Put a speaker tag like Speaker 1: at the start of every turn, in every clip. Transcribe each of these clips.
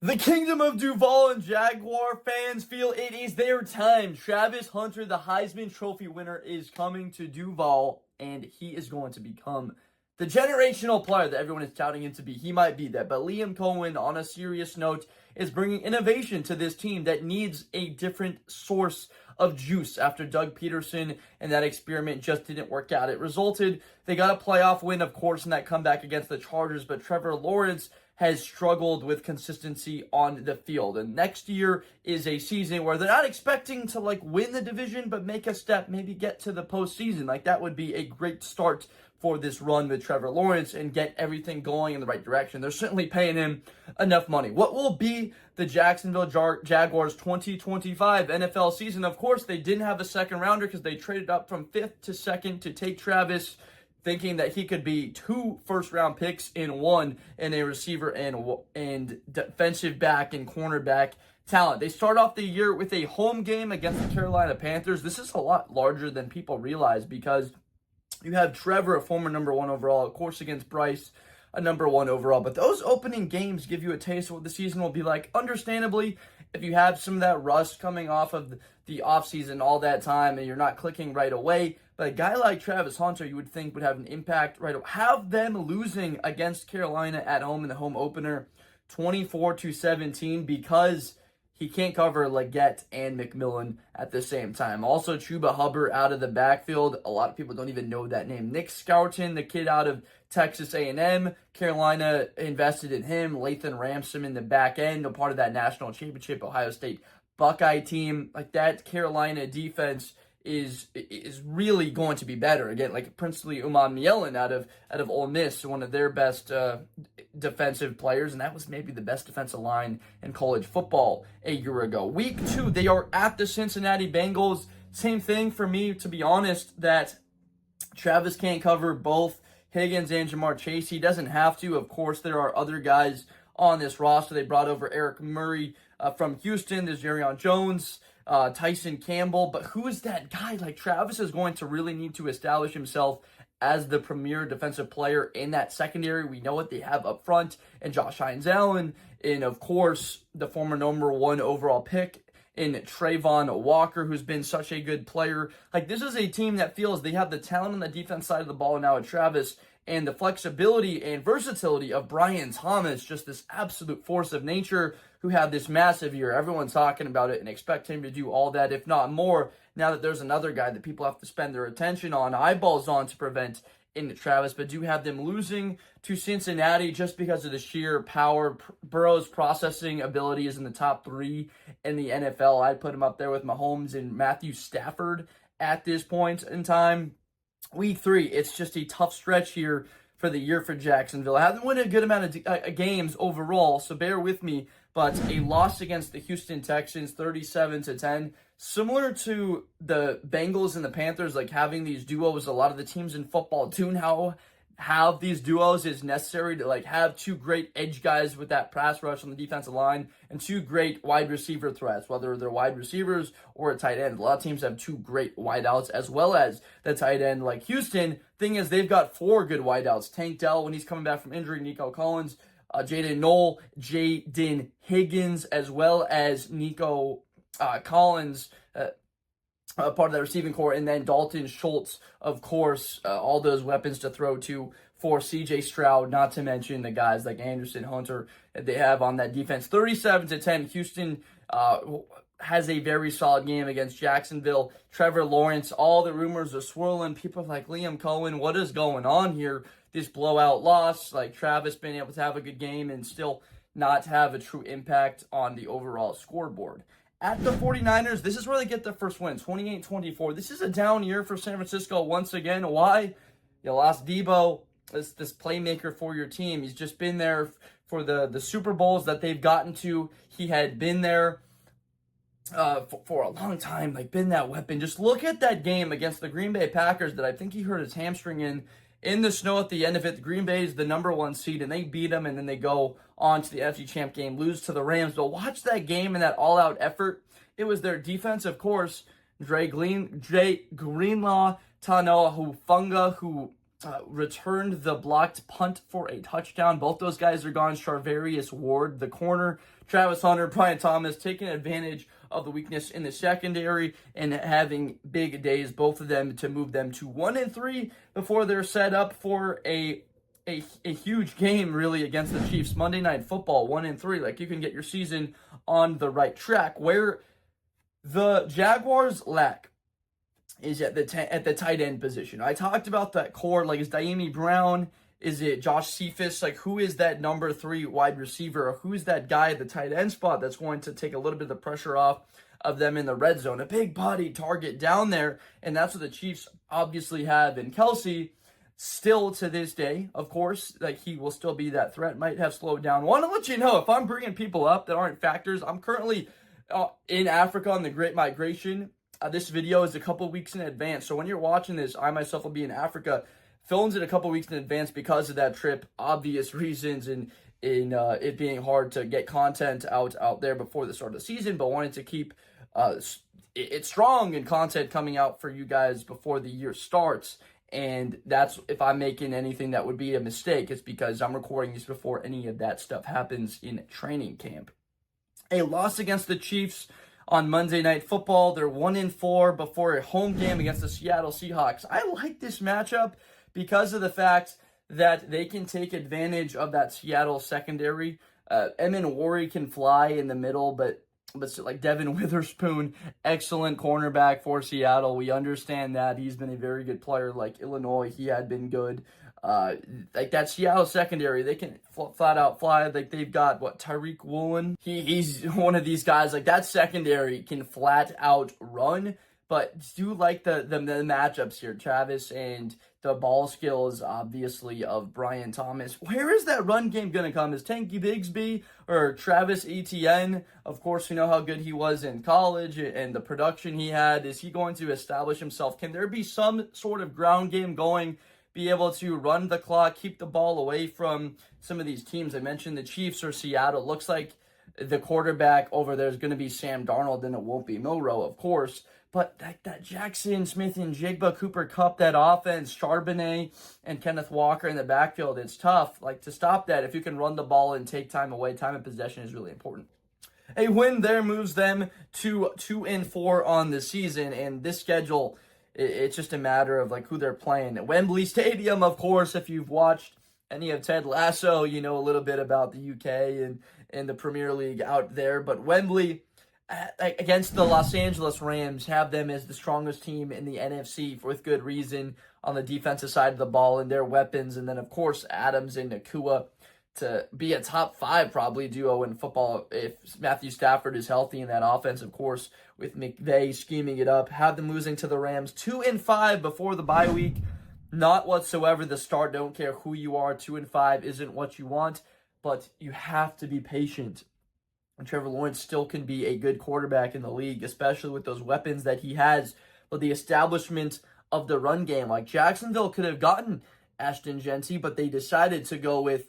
Speaker 1: The kingdom of Duval and Jaguar fans feel it is their time. Travis Hunter, the Heisman Trophy winner, is coming to Duval, and he is going to become the generational player that everyone is touting him to be. He might be that, but Liam Cohen, on a serious note, is bringing innovation to this team that needs a different source of juice after Doug Peterson and that experiment just didn't work out. It resulted, they got a playoff win, of course, in that comeback against the Chargers, but Trevor Lawrence has struggled with consistency on the field. And next year is a season where they're not expecting to win the division, but make a step, maybe get to the postseason. That would be a great start for this run with Trevor Lawrence and get everything going in the right direction. They're certainly paying him enough money. What will be the Jacksonville Jaguars 2025 NFL season? Of course, they didn't have a second rounder because they traded up from 5th to 2nd to take Travis, thinking that he could be 2 first-round picks in one, and a receiver and defensive back and cornerback talent. They start off the year with a home game against the Carolina Panthers. This is a lot larger than people realize because you have Trevor, a former number 1 overall, of course, against Bryce, a number 1 overall. But those opening games give you a taste of what the season will be like. Understandably, if you have some of that rust coming off of the offseason all that time and you're not clicking right away, but a guy like Travis Hunter, you would think, would have an impact right away. Have them losing against Carolina at home in the home opener 24-17 because he can't cover Leggett and McMillan at the same time. Also, Chuba Hubbard out of the backfield. A lot of people don't even know that name. Nick Scouton, the kid out of Texas A&M. Carolina invested in him. Lathan Ransom in the back end, a part of that national championship Ohio State Buckeye team. That Carolina defense is really going to be better. Again, Princely Uman Mielen out of Ole Miss, one of their best defensive players, and that was maybe the best defensive line in college football a year ago. Week 2, they are at the Cincinnati Bengals. Same thing for me, to be honest, that Travis can't cover both Higgins and Jamar Chase. He doesn't have to. Of course, there are other guys on this roster. They brought over Eric Murray from Houston. There's Jerrion Jones, Tyson Campbell, but who is that guy? Travis is going to really need to establish himself as the premier defensive player in that secondary. We know what they have up front, and Josh Hines-Allen, and of course, the former number 1 overall pick in Trayvon Walker, who's been such a good player. This is a team that feels they have the talent on the defense side of the ball now at Travis, and the flexibility and versatility of Brian Thomas, just this absolute force of nature who had this massive year. Everyone's talking about it and expect him to do all that, if not more, now that there's another guy that people have to spend their attention on, eyeballs on, to prevent into Travis, but do have them losing to Cincinnati just because of the sheer power. Burrow's processing ability is in the top 3 in the NFL. I'd put him up there with Mahomes and Matthew Stafford at this point in time. Week 3, it's just a tough stretch here for the year for Jacksonville. I haven't won a good amount of games overall, so bear with me, but a loss against the Houston Texans, 37-10. Similar to the Bengals and the Panthers, having these duos, a lot of the teams in football do now have these duos. Is necessary to have 2 great edge guys with that pass rush on the defensive line and 2 great wide receiver threats, whether they're wide receivers or a tight end. A lot of teams have 2 great wideouts as well as the tight end. Houston, thing is, they've got 4 good wideouts. Tank Dell when he's coming back from injury, Nico Collins, Jaden Knoll, Jaden Higgins, as well as Nico Collins, part of that receiving core, and then Dalton Schultz, of course, all those weapons to throw to for CJ Stroud, not to mention the guys like Anderson, Hunter that they have on that defense. 37-10, Houston has a very solid game against Jacksonville. Trevor Lawrence, all the rumors are swirling. People like Liam Cohen, what is going on here? This blowout loss, Travis being able to have a good game and still not have a true impact on the overall scoreboard. At the 49ers, this is where they get their first win, 28-24. This is a down year for San Francisco once again. Why? You lost Debo, this playmaker for your team. He's just been there for the Super Bowls that they've gotten to. He had been there for a long time, been that weapon. Just look at that game against the Green Bay Packers that I think he hurt his hamstring in the snow at the end of it. The Green Bay is the number 1 seed, and they beat them, and then they go on to the NFC Champ game, lose to the Rams. But watch that game and that all-out effort. It was their defense, of course. Dre Greenlaw, Tanoa Hufanga, who returned the blocked punt for a touchdown. Both those guys are gone. Charvarius Ward, the corner, Travis Hunter, Brian Thomas taking advantage of the weakness in the secondary and having big days, both of them, to move them to 1-3 before they're set up for a huge game, really, against the Chiefs. Monday Night Football, 1-3. Like, you can get your season on the right track. Where the Jaguars lack is at the tight end position. I talked about that core. Like, is Diami Brown? Is it Josh Cephas? Like, who is that number 3 wide receiver? Or who's that guy at the tight end spot that's going to take a little bit of the pressure off of them in the red zone? A big body target down there, and that's what the Chiefs obviously have in Kelsey. Still to this day, of course, like, he will still be that threat. Might have slowed down. Want to let you know, if I'm bringing people up that aren't factors, I'm currently in Africa on the Great Migration. This video is a couple weeks in advance, so when you're watching this, I myself will be in Africa. Films it a couple weeks in advance because of that trip. Obvious reasons in it being hard to get content out there before the start of the season, but wanted to keep it strong and content coming out for you guys before the year starts. And that's, if I'm making anything that would be a mistake, it's because I'm recording this before any of that stuff happens in training camp. A loss against the Chiefs on Monday Night Football. They're 1-4 before a home game against the Seattle Seahawks. I like this matchup because of the fact that they can take advantage of that Seattle secondary. Emin Wari can fly in the middle, but like Devin Witherspoon, excellent cornerback for Seattle. We understand that. He's been a very good player. Like Illinois, he had been good. Like that Seattle secondary, they can flat out fly. Like they've got Tyreek Woolen. He's one of these guys. Like that secondary can flat out run. But do like the matchups here, Travis, and the ball skills, obviously, of Brian Thomas. Where is that run game going to come? Is Tanky Bigsby or Travis Etienne? Of course, we know how good he was in college and the production he had. Is he going to establish himself? Can there be some sort of ground game going? Be able to run the clock, keep the ball away from some of these teams. I mentioned the Chiefs or Seattle. Looks like the quarterback over there is going to be Sam Darnold, and it won't be Milroe, of course. But that Jackson, Smith, and Jigba, Cooper Kupp, that offense, Charbonnet, and Kenneth Walker in the backfield, it's tough. Like, to stop that, if you can run the ball and take time away, time of possession is really important. A win there moves them to 2-4 on the season, and this schedule, it's just a matter of like who they're playing. At Wembley Stadium, of course, if you've watched any of Ted Lasso, you know a little bit about the UK and the Premier League out there. But Wembley, against the Los Angeles Rams, have them as the strongest team in the NFC with good reason on the defensive side of the ball and their weapons. And then, of course, Adams and Nakua to be a top 5 probably duo in football if Matthew Stafford is healthy in that offense, of course, with McVay scheming it up. Have them losing to the Rams 2-5 before the bye week. Not whatsoever the start. Don't care who you are. 2-5 isn't what you want, but you have to be patient. And Trevor Lawrence still can be a good quarterback in the league, especially with those weapons that he has. But the establishment of the run game, like Jacksonville could have gotten Ashton Jeanty, but they decided to go with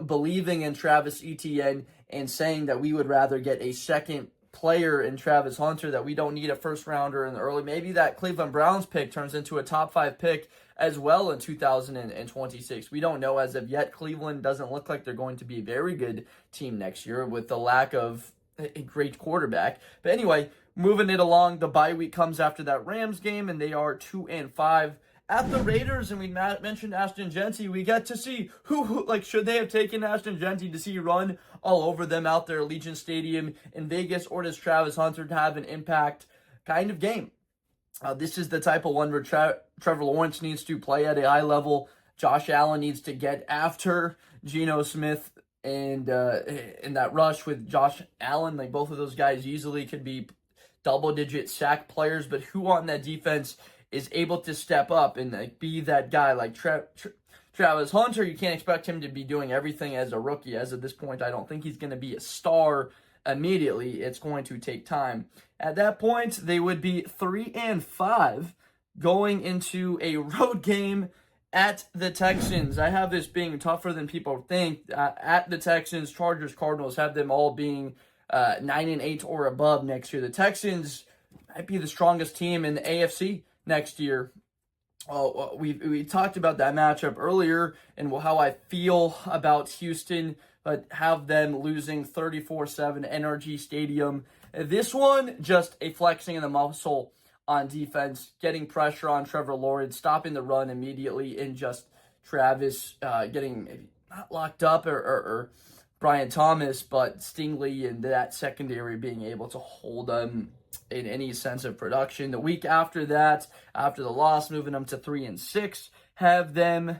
Speaker 1: believing in Travis Etienne and saying that we would rather get a second player in Travis Hunter, that we don't need a first rounder in the early. Maybe that Cleveland Browns pick turns into a top 5 pick as well in 2026. We don't know as of yet. Cleveland doesn't look like they're going to be a very good team next year with the lack of a great quarterback. But anyway, moving it along, the bye week comes after that Rams game, and they are 2-5 at the Raiders. And we mentioned Ashton Jeanty. We get to see who like, should they have taken Ashton Jeanty to see run all over them out there at Allegiant Stadium in Vegas, or does Travis Hunter have an impact kind of game? This is the type of one where Trevor Lawrence needs to play at a high level. Josh Allen needs to get after Geno Smith and in that rush with Josh Allen. Like, both of those guys easily could be double-digit sack players, but who on that defense is able to step up and like be that guy? Like Travis Hunter, you can't expect him to be doing everything as a rookie. As of this point, I don't think he's going to be a star immediately. It's going to take time. At that point, they would be 3-5 going into a road game at the Texans. I have this being tougher than people think. At the Texans, Chargers, Cardinals, have them all being 9-8 or above next year. The Texans might be the strongest team in the AFC next year. We talked about that matchup earlier and how I feel about Houston but have them losing 34-7 NRG Stadium. This one, just a flexing of the muscle on defense, getting pressure on Trevor Lawrence, stopping the run immediately, and just Travis getting maybe not locked up or Brian Thomas, but Stingley and that secondary being able to hold them in any sense of production. The week after that, after the loss, moving them to 3-6, have them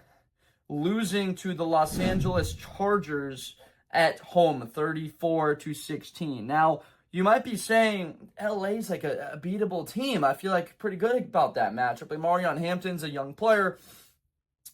Speaker 1: losing to the Los Angeles Chargers at home, 34-16. Now, you might be saying LA's like a beatable team. I feel like pretty good about that matchup. Like Marion Hampton's a young player.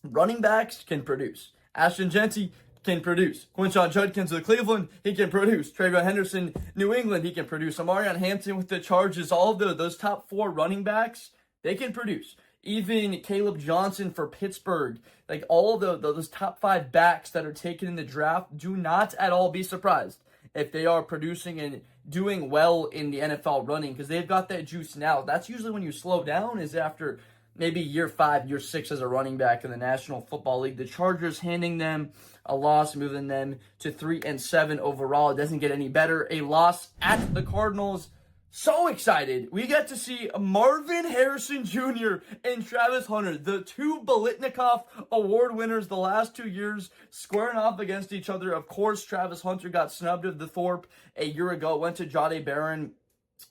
Speaker 1: Running backs can produce. Ashton Jeanty can produce. Quinshon Judkins with Cleveland, he can produce. Trayvon Henderson, New England, he can produce. Marion Hampton with the Chargers, all of those top 4 running backs, they can produce. Even Caleb Johnson for Pittsburgh, like all of those top 5 backs that are taken in the draft, do not at all be surprised if they are producing and doing well in the NFL running, because they've got that juice now. That's usually when you slow down, is after maybe year 5, year 6 as a running back in the National Football League. The Chargers handing them a loss, moving them to 3-7 overall. It doesn't get any better. A loss at the Cardinals. So excited. We get to see Marvin Harrison Jr. and Travis Hunter, the 2 Biletnikoff Award winners the last 2 years, squaring off against each other. Of course, Travis Hunter got snubbed of the Thorpe a year ago, went to Jahdae Barron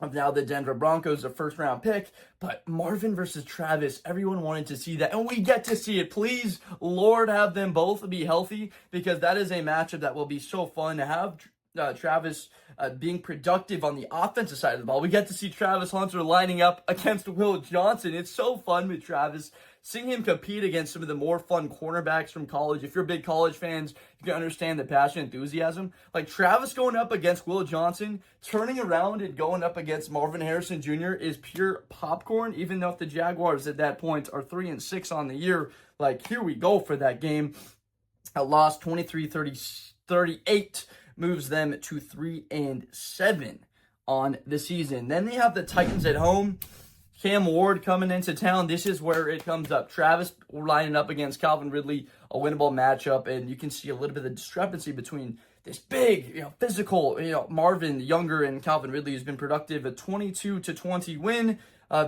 Speaker 1: of now the Denver Broncos, a first-round pick. But Marvin versus Travis, everyone wanted to see that, and we get to see it. Please, Lord, have them both be healthy, because that is a matchup that will be so fun to have. Travis being productive on the offensive side of the ball. We get to see Travis Hunter lining up against Will Johnson. It's so fun with Travis. Seeing him compete against some of the more fun cornerbacks from college. If you're big college fans, you can understand the passion, enthusiasm. Like Travis going up against Will Johnson, turning around and going up against Marvin Harrison Jr. is pure popcorn, even though if the Jaguars at that point are 3-6 on the year. Like, here we go for that game. A loss 23-38. Moves them to 3-7 on the season. Then they have the Titans at home. Cam Ward coming into town. This is where it comes up. Travis lining up against Calvin Ridley, a winnable matchup, and you can see a little bit of the discrepancy between this big, physical, Marvin younger and Calvin Ridley has been productive. A 22-20 win,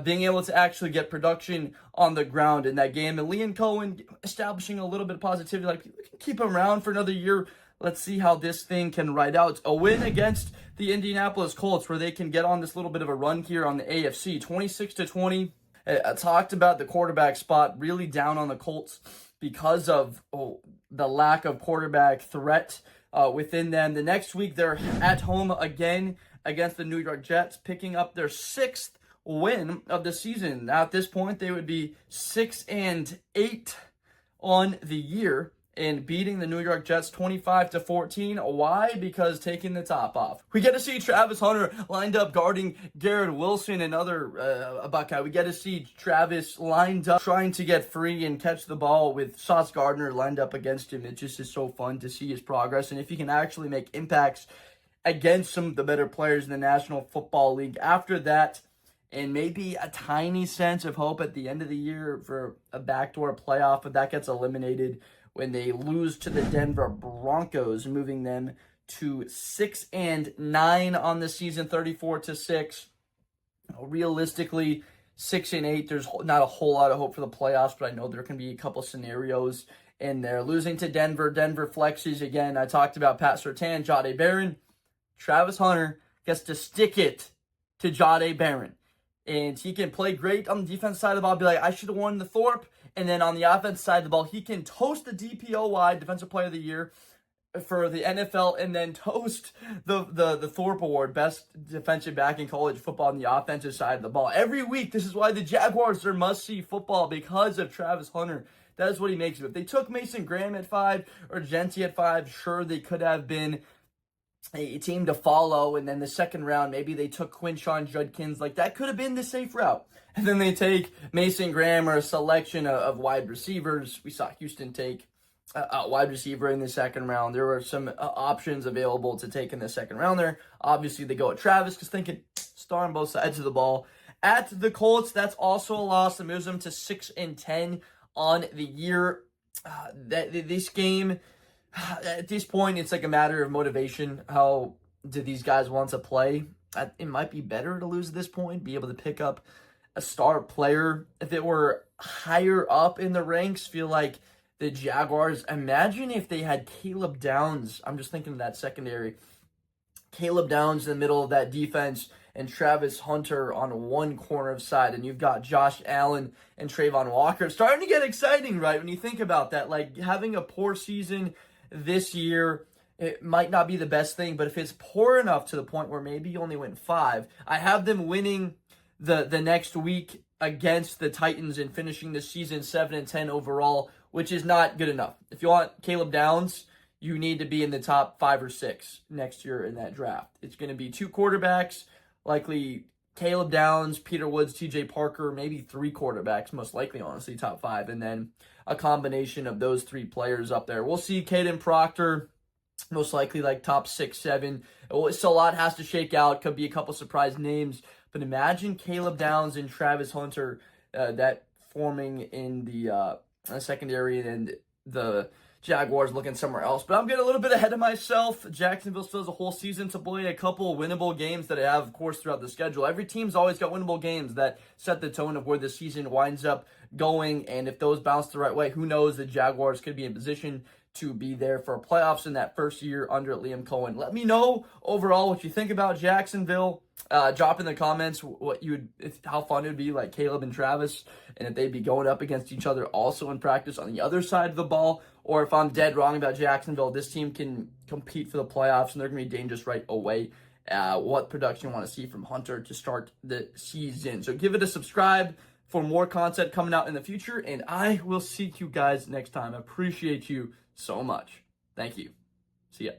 Speaker 1: being able to actually get production on the ground in that game. And Leon Cohen establishing a little bit of positivity, like we can keep him around for another year. Let's see how this thing can ride out. A win against the Indianapolis Colts, where they can get on this little bit of a run here on the AFC. 26-20. I talked about the quarterback spot, really down on the Colts because of the lack of quarterback threat within them. The next week, they're at home again against the New York Jets, picking up their 6th win of the season. Now, at this point, they would be 6-8 on the year, and beating the New York Jets 25-14. Why? Because taking the top off. We get to see Travis Hunter lined up guarding Garrett Wilson, another Buckeye. We get to see Travis lined up trying to get free and catch the ball with Sauce Gardner lined up against him. It just is so fun to see his progress, and if he can actually make impacts against some of the better players in the National Football League. After that, and maybe a tiny sense of hope at the end of the year for a backdoor playoff, but that gets eliminated when they lose to the Denver Broncos, moving them to 6-9 on the season, 34-6. Realistically, 6-8. There's not a whole lot of hope for the playoffs, but I know there can be a couple scenarios in there. Losing to Denver. Denver flexes again. I talked about Pat Surtain, Jahdae Barron. Travis Hunter gets to stick it to Jahdae Barron. And he can play great on the defense side of the ball, be like, I should have won the Thorpe. And then on the offense side of the ball, he can toast the DPOY, Defensive Player of the Year, for the NFL, and then toast the Thorpe Award, Best Defensive Back in college football on the offensive side of the ball. Every week, this is why the Jaguars are must-see football, because of Travis Hunter. That is what he makes of it. If they took Mason Graham at 5 or Jeanty at 5, sure, they could have been a team to follow, and then the second round, maybe they took Quinshon Judkins. Like, that could have been the safe route. And then they take Mason Graham or a selection of wide receivers. We saw Houston take a wide receiver in the second round. There were some options available to take in the second round there. Obviously, they go at Travis because they can star on both sides of the ball. At the Colts, that's also a loss that moves them to 6-10 on the year. This game At this point, it's like a matter of motivation. How do these guys want to play? It might be better to lose at this point, be able to pick up a star player. If it were higher up in the ranks, feel like the Jaguars, imagine if they had Caleb Downs. I'm just thinking of that secondary. Caleb Downs in the middle of that defense and Travis Hunter on one corner of side, and you've got Josh Allen and Trayvon Walker. It's starting to get exciting, right? When you think about that, like having a poor season this year, it might not be the best thing, but if it's poor enough to the point where maybe you only win 5, I have them winning the next week against the Titans and finishing the season 7-10 overall, which is not good enough. If you want Caleb Downs, you need to be in the top 5 or 6 next year in that draft. It's going to be 2 quarterbacks, likely Caleb Downs, Peter Woods, TJ Parker, maybe 3 quarterbacks, most likely, honestly, top 5, and then a combination of those 3 players up there. We'll see Caden Proctor, most likely like top 6, 7. So a lot has to shake out. Could be a couple surprise names, but imagine Caleb Downs and Travis Hunter, that forming in the secondary, and the Jaguars looking somewhere else. But I'm getting a little bit ahead of myself. Jacksonville still has a whole season to play, a couple winnable games that I have, of course, throughout the schedule. Every team's always got winnable games that set the tone of where the season winds up going, and if those bounce the right way, who knows, the Jaguars could be in position to be there for playoffs in that first year under Liam Cohen. Let me know overall what you think about Jacksonville. Drop in the comments what you would, how fun it would be, like Caleb and Travis, and if they'd be going up against each other also in practice on the other side of the ball, or if I'm dead wrong about Jacksonville, this team can compete for the playoffs and they're going to be dangerous right away. What production you want to see from Hunter to start the season. So give it a subscribe for more content coming out in the future, and I will see you guys next time. I appreciate you so much. Thank you. See ya.